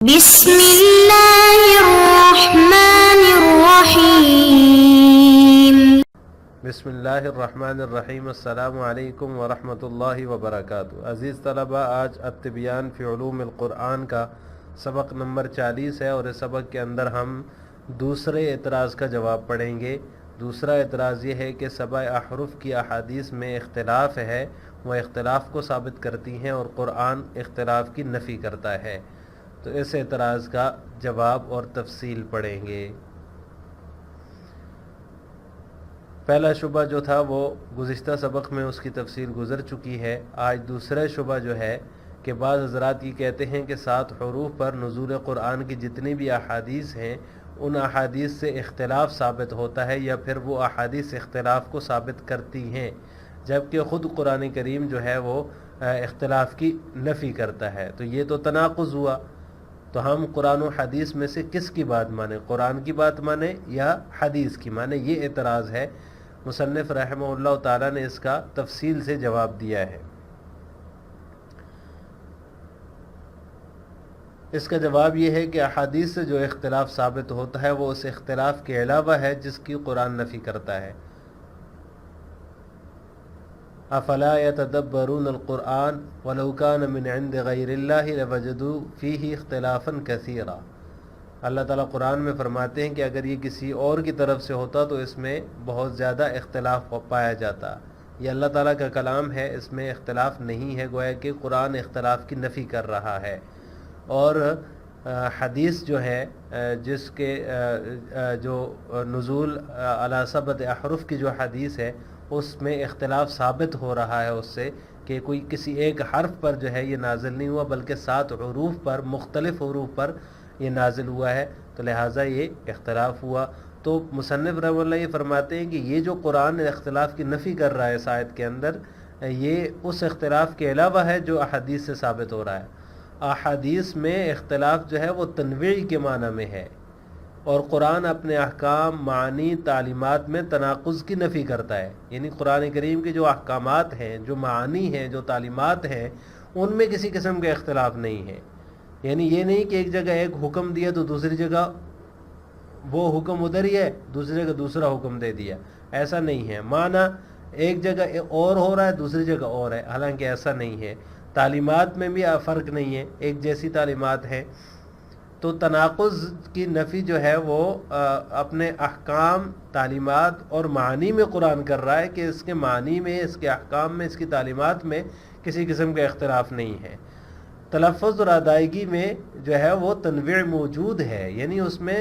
بسم اللہ الرحمن الرحیم۔ بسم اللہ الرحمن الرحیم۔ السلام علیکم ورحمۃ اللہ وبرکاتہ۔ عزیز طلبہ، آج التبیان فی علوم القرآن کا سبق نمبر 40 ہے، اور اس سبق کے اندر ہم دوسرے اعتراض کا جواب پڑھیں گے۔ دوسرا اعتراض یہ ہے کہ 7 احرف کی احادیث میں اختلاف ہے، وہ اختلاف کو ثابت کرتی ہیں اور قرآن اختلاف کی نفی کرتا ہے۔ تو اس اعتراض کا جواب اور تفصیل پڑھیں گے۔ پہلا شبہ جو تھا وہ گزشتہ سبق میں اس کی تفصیل گزر چکی ہے۔ آج دوسرا شبہ جو ہے کہ بعض حضرات یہ کہتے ہیں کہ 7 حروف پر نزول قرآن کی جتنی بھی احادیث ہیں ان احادیث سے اختلاف ثابت ہوتا ہے، یا پھر وہ احادیث اختلاف کو ثابت کرتی ہیں، جبکہ خود قرآن کریم جو ہے وہ اختلاف کی نفی کرتا ہے۔ تو یہ تو تناقض ہوا۔ تو ہم قرآن و حدیث میں سے کس کی بات مانیں؟ قرآن کی بات مانیں یا حدیث کی مانیں؟ یہ اعتراض ہے۔ مصنف رحمہ اللہ تعالیٰ نے اس کا تفصیل سے جواب دیا ہے۔ اس کا جواب یہ ہے کہ احادیث سے جو اختلاف ثابت ہوتا ہے وہ اس اختلاف کے علاوہ ہے جس کی قرآن نفی کرتا ہے۔ افلا يتدبرون القرآن ولو كان من عند غیر اللہ لوجدوا فیہ اختلافا کثیرا۔ اللہ تعالیٰ قرآن میں فرماتے ہیں کہ اگر یہ کسی اور کی طرف سے ہوتا تو اس میں بہت زیادہ اختلاف پایا جاتا۔ یہ اللہ تعالیٰ کا کلام ہے، اس میں اختلاف نہیں ہے، گویا کہ قرآن اختلاف کی نفی کر رہا ہے۔ اور حدیث جو ہے جس کے جو نزول علی 7 احرف کی جو حدیث ہے اس میں اختلاف ثابت ہو رہا ہے اس سے کہ کوئی کسی ایک حرف پر جو ہے یہ نازل نہیں ہوا، بلکہ 7 حروف پر، مختلف حروف پر یہ نازل ہوا ہے، تو لہٰذا یہ اختلاف ہوا۔ تو مصنف رحمہ اللہ یہ فرماتے ہیں کہ یہ جو قرآن اختلاف کی نفی کر رہا ہے اس آیت کے اندر، یہ اس اختلاف کے علاوہ ہے جو احادیث سے ثابت ہو رہا ہے۔ احادیث میں اختلاف جو ہے وہ تنویع کے معنی میں ہے، اور قرآن اپنے احکام، معانی، تعلیمات میں تناقض کی نفی کرتا ہے۔ یعنی قرآن کریم کے جو احکامات ہیں، جو معانی ہیں، جو تعلیمات ہیں، ان میں کسی قسم کا اختلاف نہیں ہے۔ یعنی یہ نہیں کہ ایک جگہ ایک حکم دیا تو دوسری جگہ وہ حکم ادھر ہی ہے، دوسری جگہ دوسرا حکم دے دیا، ایسا نہیں ہے۔ معنی ایک جگہ اور ہو رہا ہے، دوسری جگہ اور ہے، حالانکہ ایسا نہیں ہے۔ تعلیمات میں بھی فرق نہیں ہے، ایک جیسی تعلیمات ہیں۔ تو تناقض کی نفی جو ہے وہ اپنے احکام، تعلیمات اور معنی میں قرآن کر رہا ہے کہ اس کے معنی میں، اس کے احکام میں، اس کی تعلیمات میں کسی قسم کا اختلاف نہیں ہے۔ تلفظ اور ادائیگی میں جو ہے وہ تنویع موجود ہے، یعنی اس میں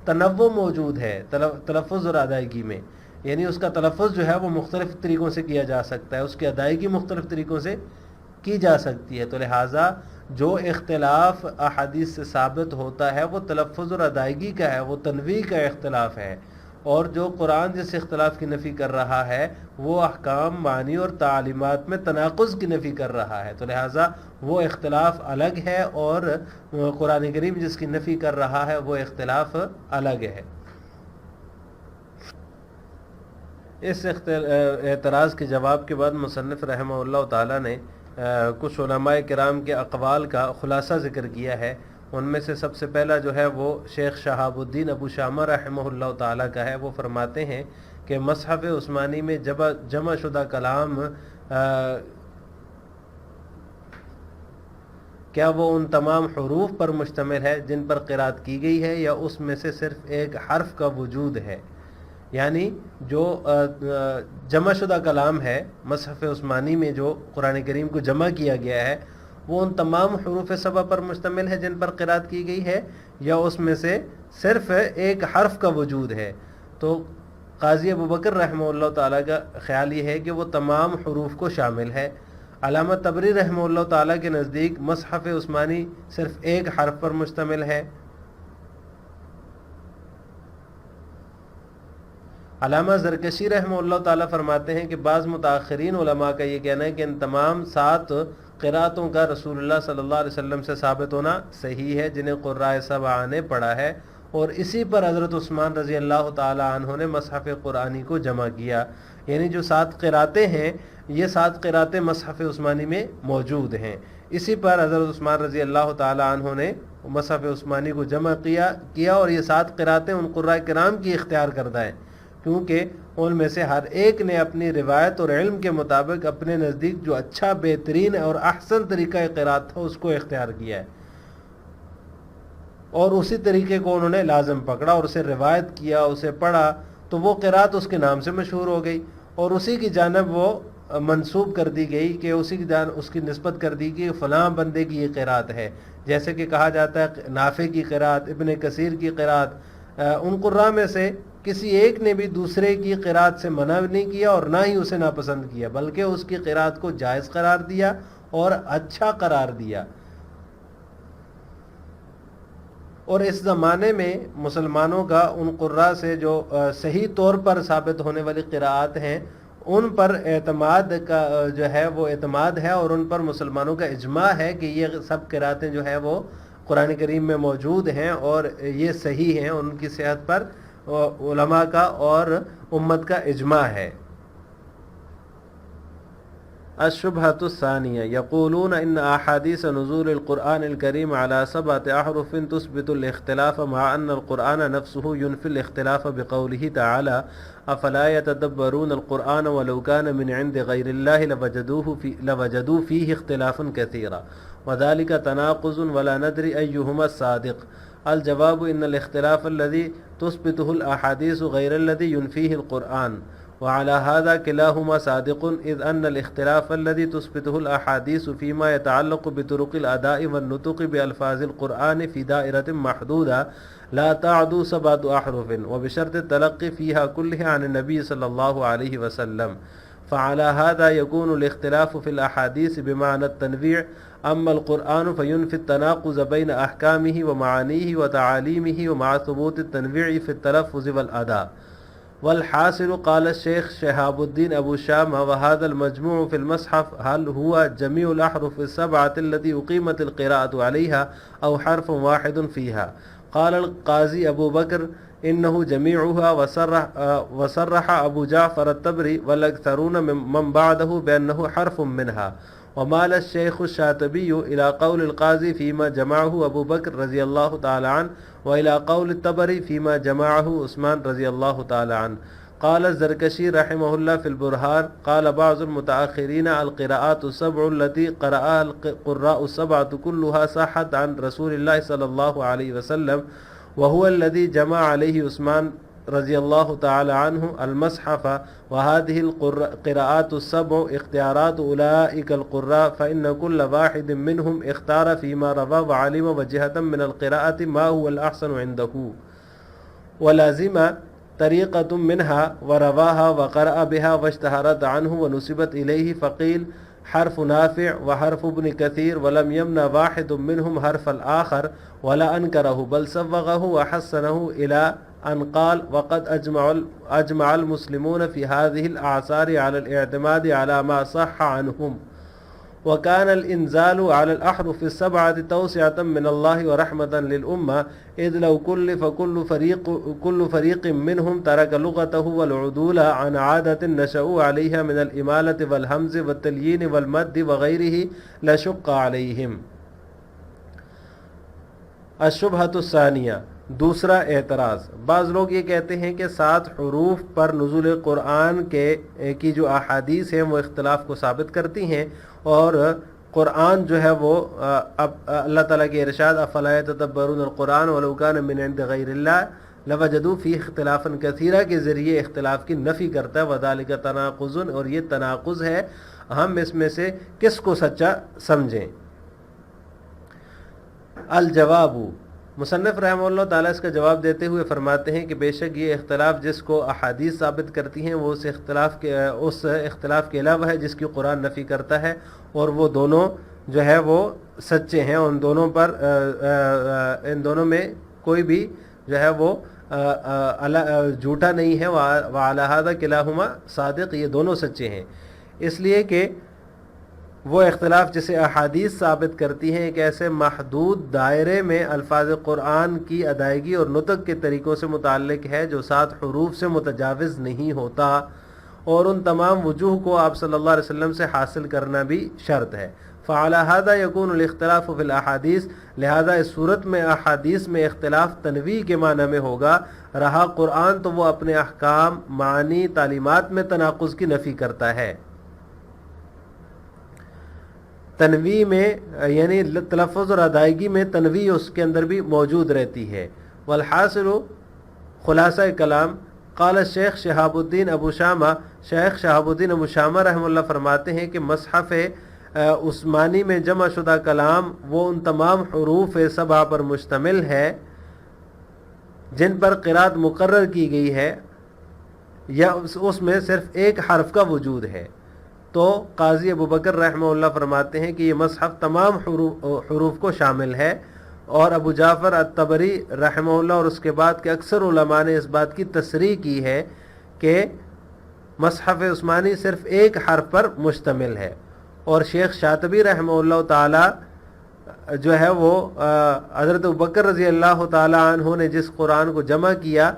تنوع موجود ہے تلفظ اور ادائیگی میں، یعنی اس کا تلفظ جو ہے وہ مختلف طریقوں سے کیا جا سکتا ہے، اس کی ادائیگی مختلف طریقوں سے کی جا سکتی ہے۔ تو لہٰذا جو اختلاف احادیث سے ثابت ہوتا ہے وہ تلفظ اور ادائیگی کا ہے، وہ تنویع کا اختلاف ہے، اور جو قرآن جس اختلاف کی نفی کر رہا ہے وہ احکام، معنی اور تعلیمات میں تناقض کی نفی کر رہا ہے۔ تو لہٰذا وہ اختلاف الگ ہے، اور قرآن کریم جس کی نفی کر رہا ہے وہ اختلاف الگ ہے۔ اس اعتراض کے جواب کے بعد مصنف رحمہ اللہ تعالیٰ نے کچھ علماء کرام کے اقوال کا خلاصہ ذکر کیا ہے۔ ان میں سے سب سے پہلا جو ہے وہ شیخ شہاب الدین ابو شامہ رحمہ اللہ تعالیٰ کا ہے۔ وہ فرماتے ہیں کہ مصحف عثمانی میں جمع شدہ کلام کیا وہ ان تمام حروف پر مشتمل ہے جن پر قرات کی گئی ہے، یا اس میں سے صرف ایک حرف کا وجود ہے؟ یعنی جو جمع شدہ کلام ہے مصحف عثمانی میں، جو قرآن کریم کو جمع کیا گیا ہے، وہ ان تمام حروف 7 پر مشتمل ہے جن پر قرات کی گئی ہے، یا اس میں سے صرف ایک حرف کا وجود ہے؟ تو قاضی ابوبکر رحمہ اللہ تعالیٰ کا خیال یہ ہے کہ وہ تمام حروف کو شامل ہے۔ علامہ طبری رحمہ اللہ تعالیٰ کے نزدیک مصحف عثمانی صرف ایک حرف پر مشتمل ہے۔ علامہ زرکشی رحمہ اللہ تعالیٰ فرماتے ہیں کہ بعض متاخرین علماء کا یہ کہنا ہے کہ ان تمام 7 قراتوں کا رسول اللہ صلی اللہ علیہ وسلم سے ثابت ہونا صحیح ہے، جنہیں قراء 7 نے پڑھا ہے، اور اسی پر حضرت عثمان رضی اللہ تعالیٰ عنہ نے مصحف قرآنی کو جمع کیا۔ یعنی جو 7 قراتیں ہیں، یہ 7 قراتیں مصحف عثمانی میں موجود ہیں۔ اسی پر حضرت عثمان رضی اللہ تعالی عنہ نے مصحف عثمانی کو جمع کیا اور یہ 7 قراتیں ان قراء کرام کی اختیار کردہ ہیں، کیونکہ ان میں سے ہر ایک نے اپنی روایت اور علم کے مطابق اپنے نزدیک جو اچھا، بہترین اور احسن طریقہ قرات تھا اس کو اختیار کیا ہے، اور اسی طریقے کو انہوں نے لازم پکڑا اور اسے روایت کیا، اسے پڑھا، تو وہ قرات اس کے نام سے مشہور ہو گئی اور اسی کی جانب وہ منسوب کر دی گئی کہ اسی کی جانب اس کی نسبت کر دی کہ فلاں بندے کی یہ قرات ہے، جیسے کہ کہا جاتا ہے نافع کی قرات، ابن کثیر کی قرات۔ ان قراء میں سے کسی ایک نے بھی دوسرے کی قرات سے منع نہیں کیا اور نہ ہی اسے ناپسند کیا، بلکہ اس کی قرات کو جائز قرار دیا اور اچھا قرار دیا۔ اور اس زمانے میں مسلمانوں کا ان قراء سے جو صحیح طور پر ثابت ہونے والی قراءات ہیں ان پر اعتماد کا جو ہے وہ اعتماد ہے، اور ان پر مسلمانوں کا اجماع ہے کہ یہ سب قراءتیں جو ہے وہ قرآن کریم میں موجود ہیں اور یہ صحیح ہیں، ان کی صحت پر علماء کا اور امت کا اجماع ہے۔ الشبهة الثانية يقولون إن أحاديث نزول القرآن الكريم على 7 أحرف تثبت الاختلاف مع أن القرآن نفسه ينفي الاختلاف بقوله تعالى أفلا يتدبرون القرآن ولو كان من عند غير الله لوجدوا فيه اختلافا كثيرا وذلك تناقض ولا ندري أيهما الصادق. الجواب إن الاختلاف الذي تثبته الأحاديث غير الذي ينفيه القرآن، وعلى هذا كلاهما صادق، إذ أن الاختلاف الذي تثبته الأحاديث فيما يتعلق بطرق الأداء والنطق بألفاظ القرآن في دائرة محدودة لا تعدو 7 أحرف، وبشرط التلقي فيها كلها عن النبي صلى الله عليه وسلم، فعلى هذا يكون الاختلاف في الأحاديث بمعنى التنويع، أما القرآن فينفي التناقض بين أحكامه ومعانيه وتعاليمه ومع ثبوت التنويع في التلفظ والأداء. والحاصل قال الشيخ شهاب الدين أبو شامة وهذا المجموع في المصحف هل هو جميع الأحرف السبعة التي أقيمت القراءة عليها أو حرف واحد فيها؟ قال القاضي أبو بكر إنه جميعها، وصرح أبو جعفر الطبري والأكثرون من بعده بأنه حرف منها. ومال الشيخ الشاطبي إلى قول القاضي فيما جمعه أبو بكر رضي الله تعالى عنه، وإلى قول الطبري فيما جمعه عثمان رضي الله تعالى عنه. قال الزركشي رحمه الله في البرهان قال بعض المتأخرين القراءات السبع التي قرأها القراء السبعة كلها صحت عن رسول الله صلى الله عليه وسلم، وهو الذي جمع عليه عثمان رضی اللہ تعالی عنہ المصحف، وهذه القراءات السبع اختیارات اولئک القراء، فإن كل واحد منهم اختار فيما روى وعلم وجهة من القراءة ما هو الأحسن عنده، ولازم طریقة منها ورواها وقرأ بها واشتهرت عنه ونسبت إليه، فقيل حرف نافع وحرف ابن كثير، ولم يمنع واحد منهم حرف الآخر ولا أنكره بل صوغه وحسنه إلى أن قال وقد أجمع المسلمون في هذه الأعصار على الاعتماد على ما صح عنهم، وكان الإنزال على الأحرف السبعة توسعة من الله ورحمة للأمة، إذ لو كلف كل فريق منهم ترك لغته والعدول عن عادة نشأوا عليها من الإمالة والهمز والتليين والمد وغيره لشق عليهم. الشبہۃ الثانیہ، دوسرا اعتراض، بعض لوگ یہ کہتے ہیں کہ 7 حروف پر نزول قرآن کی جو احادیث ہیں وہ اختلاف کو ثابت کرتی ہیں، اور قرآن جو ہے وہ اللہ تعالیٰ کے ارشاد افلا یتدبرون القرآن ولو کان من عند غیر اللہ لوجدوا فیہ اختلافا کثیرا کے ذریعے اختلاف کی نفی کرتا ہے، وذالک تناقض، اور یہ تناقض ہے، ہم اس میں سے کس کو سچا سمجھیں؟ الجواب، مصنف رحمہ اللہ تعالیٰ اس کا جواب دیتے ہوئے فرماتے ہیں کہ بے شک یہ اختلاف جس کو احادیث ثابت کرتی ہیں وہ اس اختلاف کے علاوہ ہے جس کی قرآن نفی کرتا ہے، اور وہ دونوں جو ہے وہ سچے ہیں، ان دونوں میں کوئی بھی جو ہے وہ جھوٹا نہیں ہے، وعلی ھذا کلاہما صادق، یہ دونوں سچے ہیں، اس لیے کہ وہ اختلاف جسے احادیث ثابت کرتی ہیں ایک ایسے محدود دائرے میں الفاظ قرآن کی ادائیگی اور نطق کے طریقوں سے متعلق ہے جو 7 حروف سے متجاوز نہیں ہوتا، اور ان تمام وجوہ کو آپ صلی اللہ علیہ وسلم سے حاصل کرنا بھی شرط ہے، فعلی هذا يكون الاختلاف في الاحادیث، لہذا اس صورت میں احادیث میں اختلاف تنویع کے معنی میں ہوگا. رہا قرآن تو وہ اپنے احکام، معانی، تعلیمات میں تناقض کی نفی کرتا ہے. تنویع میں یعنی تلفظ اور ادائیگی میں تنویع اس کے اندر بھی موجود رہتی ہے. والحاصل خلاصہ کلام قال الشیخ شہاب الدین ابو شامہ، شیخ شہاب الدین ابو شامہ رحمہ اللہ فرماتے ہیں کہ مصحف عثمانی میں جمع شدہ کلام وہ ان تمام حروف سبع پر مشتمل ہے جن پر قرات مقرر کی گئی ہے یا اس میں صرف ایک حرف کا وجود ہے. تو قاضی ابو بکر رحمہ اللہ فرماتے ہیں کہ یہ مصحف تمام حروف کو شامل ہے، اور ابو جعفر الطبری رحمہ اللہ اور اس کے بعد کے اکثر علماء نے اس بات کی تصریح کی ہے کہ مصحف عثمانی صرف ایک حرف پر مشتمل ہے. اور شیخ شاطبی رحمہ اللہ تعالی جو ہے وہ حضرت ابوبکر رضی اللہ تعالی عنہ نے جس قرآن کو جمع کیا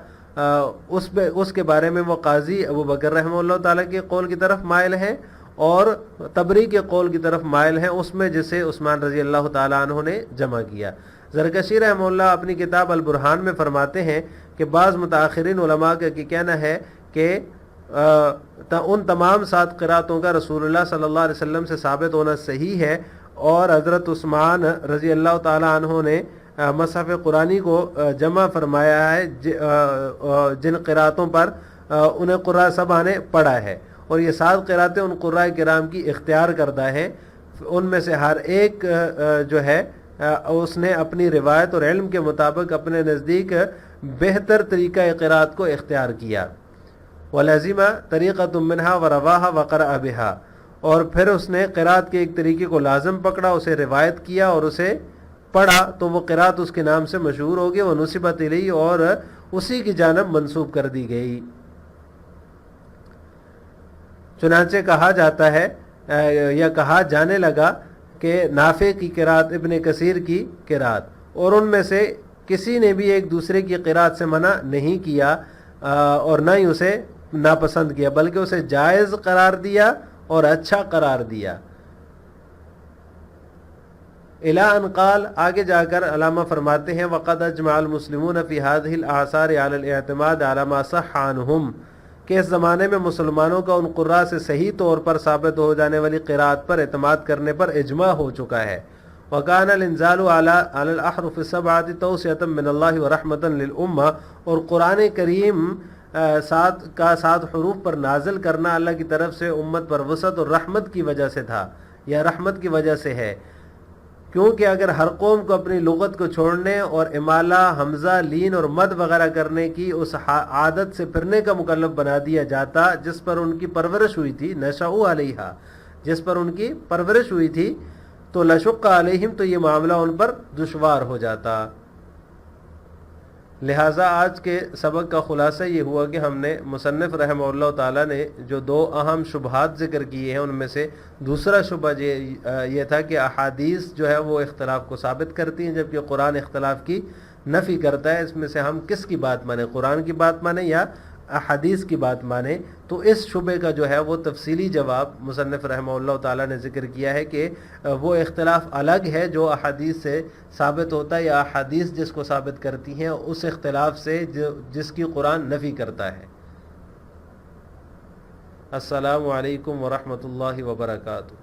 اس کے بارے میں وہ قاضی ابو بکر رحمہ اللہ تعالی کے قول کی طرف مائل ہیں اور طبری کے قول کی طرف مائل ہیں اس میں جسے عثمان رضی اللہ تعالی عنہ نے جمع کیا. زرکشی رحمہ اللہ اپنی کتاب البرہان میں فرماتے ہیں کہ بعض متاخرین علماء کا کہنا ہے کہ ان تمام 7 قراتوں کا رسول اللہ صلی اللہ علیہ وسلم سے ثابت ہونا صحیح ہے، اور حضرت عثمان رضی اللہ تعالی عنہ نے مصحف قرآنی کو جمع فرمایا ہے جن قراتوں پر انہیں قراء سبع نے پڑھا ہے، اور یہ 7 قراتیں ان قراء کرام کی اختیار کردہ ہیں. ان میں سے ہر ایک جو ہے اس نے اپنی روایت اور علم کے مطابق اپنے نزدیک بہتر طریقہ قرات کو اختیار کیا. وَلَزِمَ طریقۃ مِنْهَا وَرَوَاهَا وَقَرَأَ بِهَا، اور پھر اس نے قرات کے ایک طریقے کو لازم پکڑا، اسے روایت کیا اور اسے پڑھا، تو وہ قرات اس کے نام سے مشہور ہوگی. وَنُسِبَتْ إِلَيْهِ، اور اسی کی جانب منسوب کر دی گئی. چنانچہ کہا جاتا ہے یا کہا جانے لگا کہ نافع کی قرات، ابن کثیر کی قرات، اور ان میں سے کسی نے بھی ایک دوسرے کی قرات سے منع نہیں کیا اور نہ ہی اسے ناپسند کیا، بلکہ اسے جائز قرار دیا اور اچھا قرار دیا. الی ان قال، آگے جا کر علامہ فرماتے ہیں وقد اجمع المسلمون فی هذه الاعصار علی الاعتماد علی ما صح عنہم، کہ اس زمانے میں مسلمانوں کا ان قراء سے صحیح طور پر ثابت ہو جانے والی قرات پر اعتماد کرنے پر اجماع ہو چکا ہے. وَكَانَ الْإِنزَالُ عَلَى الْأَحْرُفِ السَّبْعَةِ تَوْسِعَةً مِّنَ اللَّهِ وَرَحْمَةً لِلْأُمَّةِ، اور قرآن کریم 7 حروف پر نازل کرنا اللہ کی طرف سے امت پر وسعت اور رحمت کی وجہ سے تھا یا رحمت کی وجہ سے ہے. کیونکہ اگر ہر قوم کو اپنی لغت کو چھوڑنے اور امالہ، حمزہ، لین اور مد وغیرہ کرنے کی اس عادت سے پھرنے کا مکلف بنا دیا جاتا جس پر ان کی پرورش ہوئی تھی، نشأوا علیہا، جس پر ان کی پرورش ہوئی تھی، تو لشق علیہم، تو یہ معاملہ ان پر دشوار ہو جاتا. لہٰذا آج کے سبق کا خلاصہ یہ ہوا کہ ہم نے مصنف رحمہ اللہ تعالیٰ نے جو 2 اہم شبہات ذکر کیے ہیں ان میں سے دوسرا شبہ یہ تھا کہ احادیث جو ہے وہ اختلاف کو ثابت کرتی ہیں جبکہ قرآن اختلاف کی نفی کرتا ہے. اس میں سے ہم کس کی بات مانیں، قرآن کی بات مانیں یا احادیث کی بات مانیں؟ تو اس شبے کا جو ہے وہ تفصیلی جواب مصنف رحمہ اللہ تعالیٰ نے ذکر کیا ہے کہ وہ اختلاف الگ ہے جو احادیث سے ثابت ہوتا ہے یا احادیث جس کو ثابت کرتی ہیں اس اختلاف سے جس کی قرآن نفی کرتا ہے. السلام علیکم ورحمۃ اللہ وبرکاتہ.